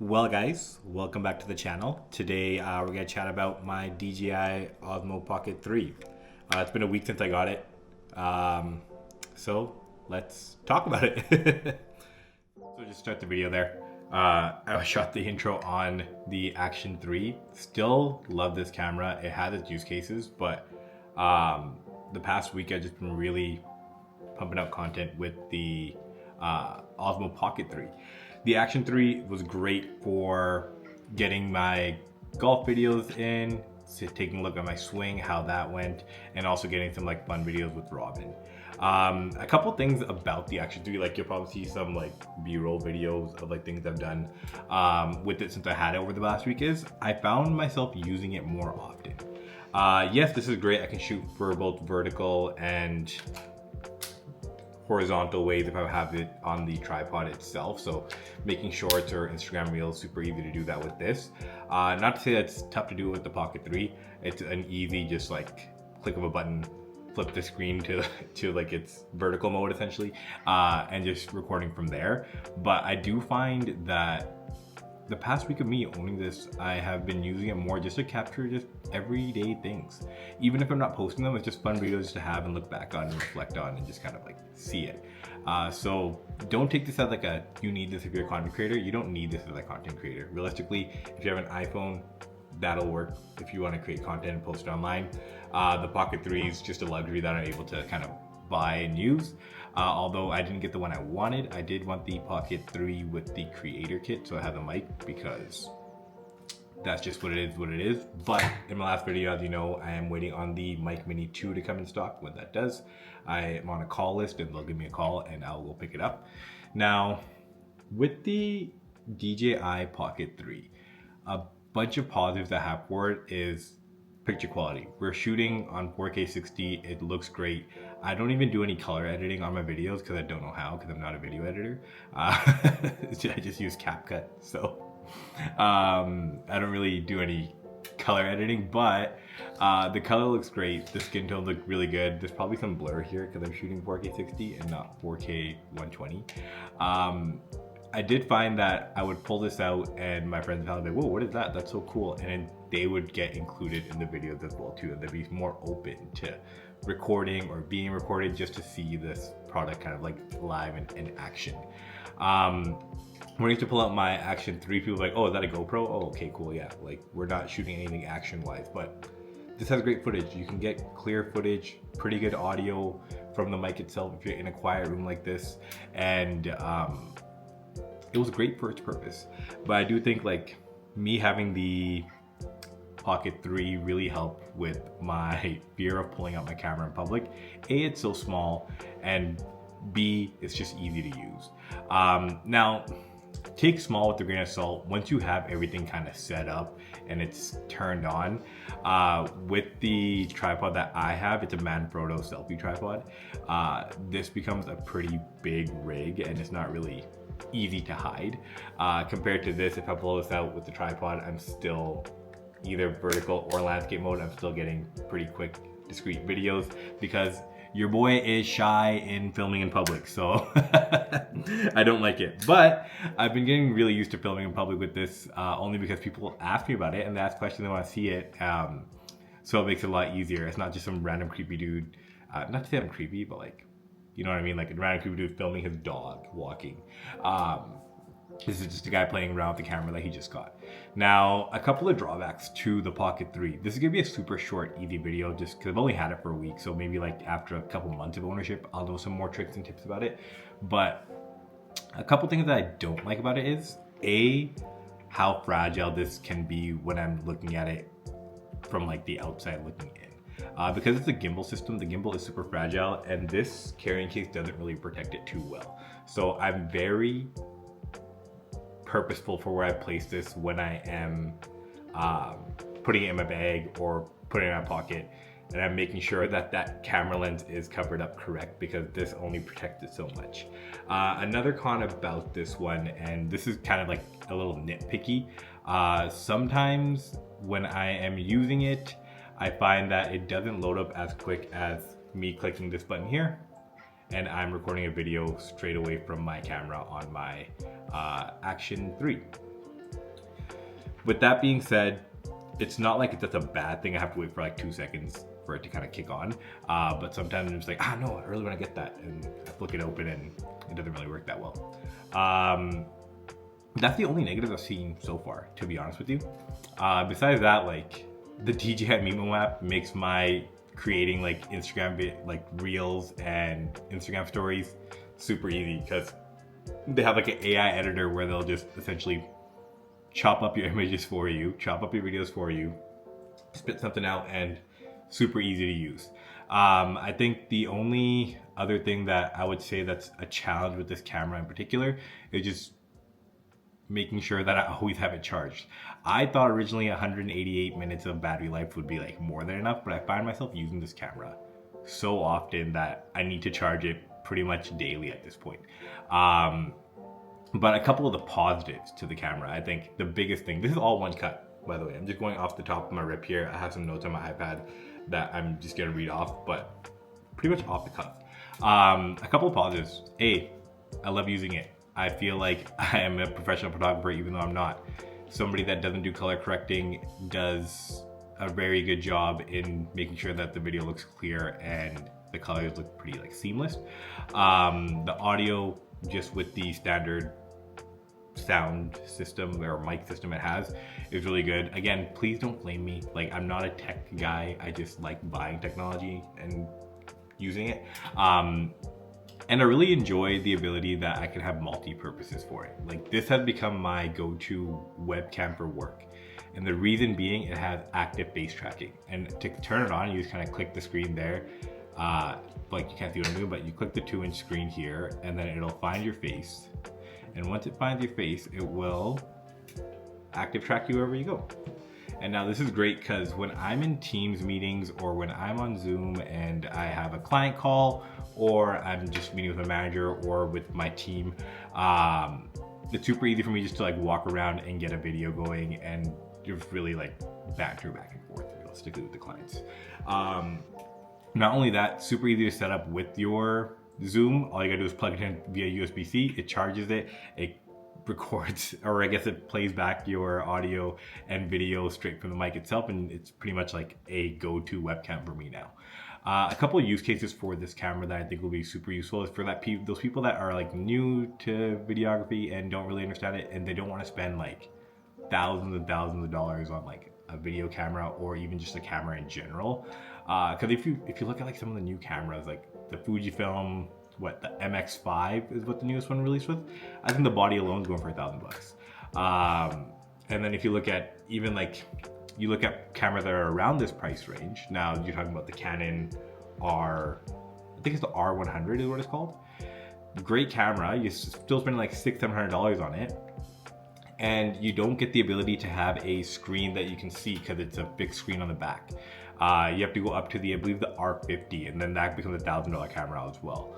Well guys, welcome back to the channel. Today we're going to chat about my DJI Osmo Pocket 3. It's been a week since I got it, so let's talk about it. So just start the video there. I shot the intro on the Action 3. Still love this camera. It has its use cases, but the past week I've just been really pumping out content with the Osmo Pocket 3. The Action 3 was great for getting my golf videos in, taking a look at my swing, how that went, and also getting some like fun videos with Robin. A couple things about the Action 3, like you'll probably see some like B-roll videos of like things I've done with it since I had it over the last week, is I found myself using it more often. Yes, this is great. I can shoot for both vertical and horizontal ways if I have it on the tripod itself. So making shorts or Instagram reels, super easy to do that with this. Not to say that it's tough to do it with the Pocket 3. It's an easy, just like click of a button, flip the screen to like its vertical mode essentially, and just recording from there. But I do find that the past week of me owning this, I have been using it more just to capture just everyday things. Even if I'm not posting them, it's just fun videos to have and look back on and reflect on and just kind of like see it. So don't take this as like a, you need this if you're a content creator. You don't need this as a content creator. Realistically, if you have an iPhone, that'll work if you want to create content and post it online. The Pocket 3 is just a luxury that I'm able to kind of buy and use. Although I didn't get the one I wanted, I did want the Pocket 3 with the creator kit, so I have the mic, because that's just what it is. But in my last video, as you know, I am waiting on the Mic Mini 2 to come in stock. When that does, I am on a call list and they'll give me a call and I'll go pick it up. Now, with the DJI Pocket 3, a bunch of positives that I have for it is picture quality. We're shooting on 4K 60, it looks great. I don't even do any color editing on my videos because I don't know how, because I'm not a video editor. I just use CapCut, so I don't really do any color editing, but the color looks great. The skin tone looked really good. There's probably some blur here because I'm shooting 4K 60 and not 4K 120. I did find that I would pull this out and my friends would be like, whoa, what is that? That's so cool. And then they would get included in the videos as well too. And they'd be more open to recording or being recorded just to see this product kind of like live and in action. When I used to pull out my Action 3, people were like, oh, is that a GoPro? Oh, okay, cool, yeah. Like, we're not shooting anything action-wise, but this has great footage. You can get clear footage, pretty good audio from the mic itself if you're in a quiet room like this. And it was great for its purpose. But I do think like me having the Pocket 3 really helped with my fear of pulling out my camera in public. A, it's so small, and B, it's just easy to use. Now, take small with a grain of salt. Once you have everything kind of set up and it's turned on, with the tripod that I have, it's a Manfrotto selfie tripod. This becomes a pretty big rig and it's not really easy to hide. Compared to this, if I pull this out with the tripod, I'm still either vertical or landscape mode. I'm still getting pretty quick, discrete videos because your boy is shy in filming in public, so I don't like it. But I've been getting really used to filming in public with this, only because people ask me about it and they ask questions, they want to see it. So it makes it a lot easier. It's not just some random creepy dude. Not to say I'm creepy, but like, you know what I mean? Like a random creepy dude filming his dog walking. This is just a guy playing around with the camera that he just got. Now, a couple of drawbacks to the Pocket 3. This is gonna be a super short, easy video just because I've only had it for a week. So maybe like after a couple months of ownership, I'll know some more tricks and tips about it. But a couple things that I don't like about it is A, how fragile this can be when I'm looking at it from like the outside looking in. Because it's a gimbal system, the gimbal is super fragile and this carrying case doesn't really protect it too well. So I'm very purposeful for where I place this when I am putting it in my bag or putting it in my pocket, and I'm making sure that that camera lens is covered up correct because this only protects it so much. Another con about this one, and this is kind of like a little nitpicky, sometimes when I am using it, I find that it doesn't load up as quick as me clicking this button here and I'm recording a video straight away from my camera on my Action 3. With that being said, it's not like that's a bad thing. I have to wait for like 2 seconds for it to kind of kick on. But sometimes I'm just like, no, I really want to get that. And I flick it open and it doesn't really work that well. That's the only negative I've seen so far, to be honest with you. Besides that, like the DJI Mimo app makes my creating like Instagram like reels and Instagram stories super easy, because they have like an AI editor where they'll just essentially chop up your images for you, chop up your videos for you, spit something out, and super easy to use. I think the only other thing that I would say that's a challenge with this camera in particular is just making sure that I always have it charged. I thought originally 188 minutes of battery life would be like more than enough, but I find myself using this camera so often that I need to charge it pretty much daily at this point. But a couple of the positives to the camera, I think the biggest thing, this is all one cut, by the way. I'm just going off the top of my rip here. I have some notes on my iPad that I'm just gonna read off, but pretty much off the cuff. A couple of positives. A, I love using it. I feel like I am a professional photographer, even though I'm not. Somebody that doesn't do color correcting does a very good job in making sure that the video looks clear and the colors look pretty like seamless. The audio, just with the standard sound system or mic system it has, is really good. Again, please don't blame me. Like, I'm not a tech guy. I just like buying technology and using it. And I really enjoy the ability that I can have multi-purposes for it. Like, this has become my go-to webcam for work. And the reason being, it has active face tracking. And to turn it on, you just kind of click the screen there. Like, you can't see what I'm doing, but you click the 2-inch screen here, and then it'll find your face. And once it finds your face, it will active track you wherever you go. And now this is great because when I'm in Teams meetings or when I'm on Zoom and I have a client call, or I'm just meeting with a manager or with my team, it's super easy for me just to like walk around and get a video going and just really like banter back and forth realistically with the clients. Not only that, super easy to set up with your Zoom. All you gotta do is plug it in via USB-C, it charges it, it records, or I guess it plays back your audio and video straight from the mic itself, and it's pretty much like a go-to webcam for me now. A couple of use cases for this camera that I think will be super useful is for those people that are like new to videography and don't really understand it, and they don't want to spend like thousands and thousands of dollars on like a video camera or even just a camera in general. Because if you look at like some of the new cameras, like the Fujifilm, what, the MX5 is what the newest one released with. I think the body alone is going for $1,000. And then if you look at even like, you look at cameras that are around this price range. Now you're talking about the Canon I think it's the R100 is what it's called. Great camera, you're still spending like $600-700 on it. And you don't get the ability to have a screen that you can see because it's a big screen on the back. You have to go up to the, I believe, the R50, and then that becomes a $1,000 camera as well.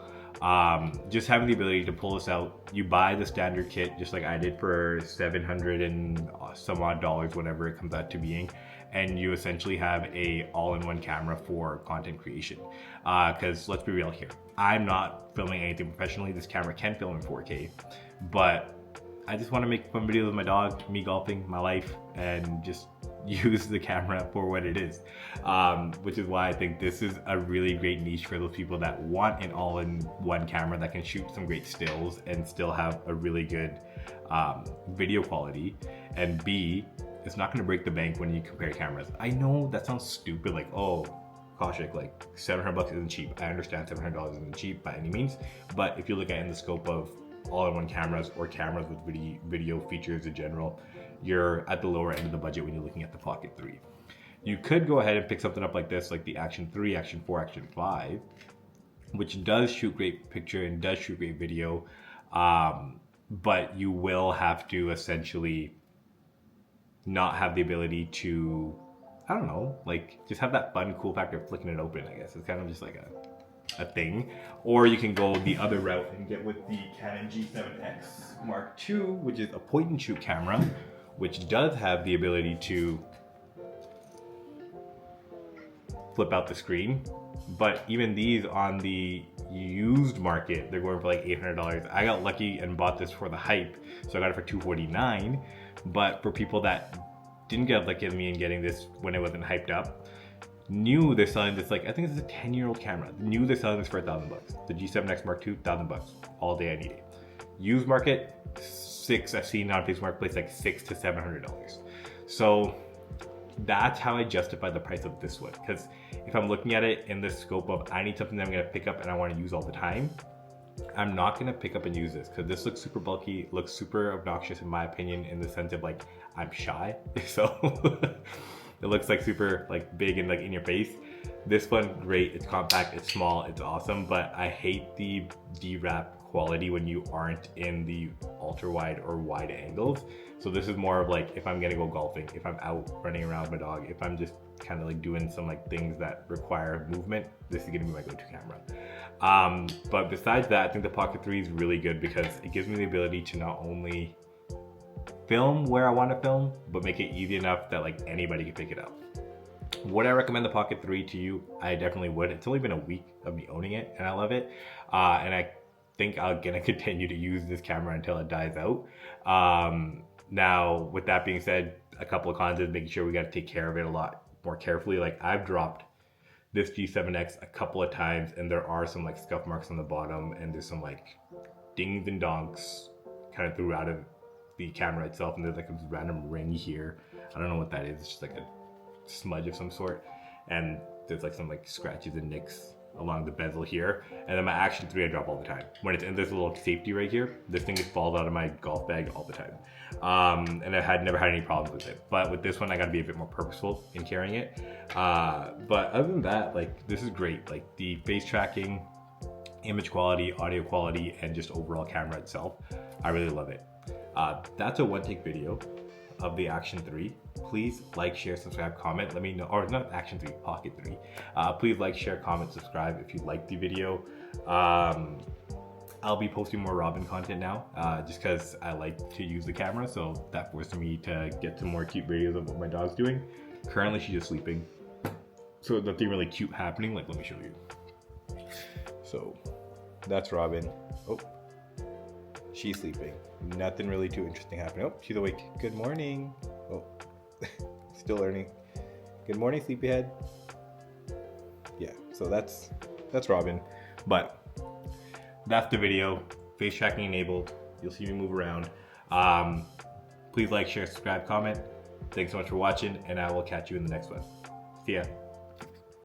Just having the ability to pull this out, you buy the standard kit just like I did for $700 and some odd dollars, whatever it comes out to being, and you essentially have a all-in-one camera for content creation. Because let's be real here, I'm not filming anything professionally. This camera can film in 4K, but I just want to make fun videos with my dog, me golfing, my life, and just use the camera for what it is. Which is why I think this is a really great niche for those people that want an all-in-one camera that can shoot some great stills and still have a really good video quality. And B, it's not going to break the bank when you compare cameras. I know that sounds stupid, like, oh, Kaushik, like $700 isn't cheap. I understand $700 isn't cheap by any means, but if you look at it in the scope of all-in-one cameras or cameras with video features in general, you're at the lower end of the budget when you're looking at the Pocket 3. You could go ahead and pick something up like this, like the Action 3, Action 4, Action 5, which does shoot great picture and does shoot great video, but you will have to essentially not have the ability to, I don't know, like just have that fun, cool factor of flicking it open, I guess. It's kind of just like a thing. Or you can go the other route and get with the Canon G7X Mark II, which is a point and shoot camera, which does have the ability to flip out the screen. But even these on the used market, they're going for like $800. I got lucky and bought this for the hype, so I got it for $249. But for people that didn't get lucky with me in getting this when it wasn't hyped up. New they're selling this, like, I think this is a 10-year-old camera. New they're selling this for $1,000. The G7X Mark II, $1,000. All day I need it. Used market, I've seen on Facebook Marketplace like $600 to $700. So that's how I justify the price of this one. Because if I'm looking at it in the scope of I need something that I'm gonna pick up and I want to use all the time, I'm not gonna pick up and use this because this looks super bulky, looks super obnoxious in my opinion, in the sense of like I'm shy, so it looks like super like big and like in your face. This one, great, it's compact, it's small, it's awesome, but I hate the D-wrap quality when you aren't in the ultra wide or wide angles. So this is more of like if I'm gonna go golfing, if I'm out running around with my dog, if I'm just kind of like doing some like things that require movement, this is gonna be my go-to camera. But besides that, I think the Pocket 3 is really good because it gives me the ability to not only film where I want to film, but make it easy enough that like anybody can pick it up. Would I recommend the Pocket 3 to you? I definitely would. It's only been a week of me owning it and I love it. And I think I'm gonna continue to use this camera until it dies out. Now, with that being said, a couple of cons is making sure we gotta take care of it a lot more carefully. Like I've dropped this G7X a couple of times and there are some like scuff marks on the bottom and there's some like dings and donks kind of throughout of the camera itself, and there's like a random ring here. I don't know what that is. It's just like a smudge of some sort, and there's like some like scratches and nicks along the bezel here. And then my Action 3 I drop all the time. When it's in this little safety right here, this thing just falls out of my golf bag all the time. And I had never had any problems with it. But with this one, I gotta be a bit more purposeful in carrying it. But other than that, like this is great. Like the face tracking, image quality, audio quality, and just overall camera itself, I really love it. That's a one take video of the Action 3. Please like, share, subscribe, comment. Let me know, or not Action 3, Pocket 3. Please like, share, comment, subscribe if you liked the video. I'll be posting more Robin content now, just because I like to use the camera, so that forced me to get some more cute videos of what my dog's doing. Currently, she's just sleeping, so nothing really cute happening. Like, let me show you. So, that's Robin. Oh, she's sleeping. Nothing really too interesting happening. Oh, she's awake. Good morning. Oh, still learning. Good morning, sleepyhead. Yeah, so that's Robin. But that's the video. Face tracking enabled. You'll see me move around. Please like, share, subscribe, comment. Thanks so much for watching, and I will catch you in the next one. See ya.